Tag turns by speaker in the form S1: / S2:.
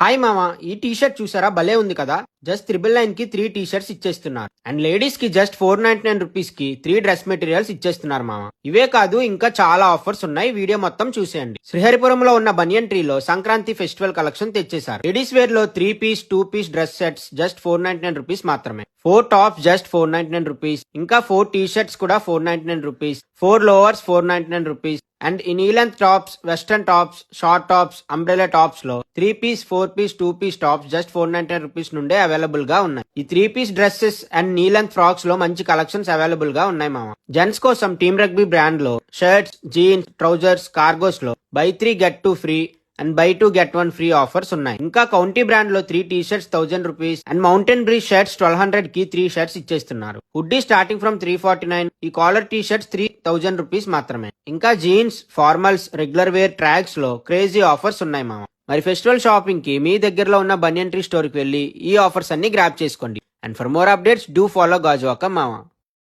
S1: Hi మామ, ఈ T shirt చూసారా, భలే ఉంది కదా. జస్ట్ 999 కి 3 టీ షర్ట్స్ ఇచ్చేస్తున్నారు. అండ్ లేడీస్ కి జస్ట్ 499 రూపీస్ కి 3 డ్రెస్ మెటీరియల్స్ ఇచ్చేస్తున్నారు మామ. ఇవే కాదు, ఇంకా చాలా ఆఫర్స్ ఉన్నాయి. వీడియో మొత్తం చూసేయండి. శ్రీహరిపురంలో ఉన్న బనియన్ ట్రీలో సంక్రాంతి ఫెస్టివల్ కలెక్షన్ తెచ్చేశారు. లేడీస్ వేర్ లో 3 piece 2 piece dress sets just 499 rupees మాత్రమే. 4 టాప్స్ జస్ట్ 499 రూపీస్. ఇంకా 4 టీ షర్ట్స్ కూడా 499 రూపీస్. 4 లోవర్స్ 499 రూపీస్. అండ్ ఈ knee length tops, western tops, short tops, umbrella tops లో 3 piece 4 piece 2 piece tops just 499 rupees నుండే available గా ఉన్నాయి. ఈ 3 పీస్ dresses and knee length frocks లో మంచి కలెక్షన్స్ అవైలబుల్ గా ఉన్నాయి మామ. జెంట్స్ కోసం టీమ్ రగ్బీ బ్రాండ్ లో షర్ట్స్, జీన్స్, ట్రౌజర్స్, కార్గోస్ లో buy 3 get 2 free and buy 2 get 1 free offers ఉన్నాయి. ఇంకా కౌంటీ బ్రాండ్ లో 3 T shirts 1000 rupees and Mountain Breeze shirts 1200 కి 3 షర్ట్స్ ఇచ్చేస్తున్నారు. Hoodie starting from 349. ఈ కాలర్ టీ షర్ట్స్ 3000 రూపీస్ మాత్రమే. ఇంకా jeans, formals, regular wear, tracks లో క్రేజీ ఆఫర్స్ ఉన్నాయి మామ. మరి ఫెస్టివల్ షాపింగ్ కి మీ దగ్గరలో ఉన్న బనియన్ ట్రీ స్టోర్ కి వెళ్లి ఈ ఆఫర్స్ అన్ని గ్రాప్ చేసుకోండి. And for more updates do follow Gajuwaka మామ.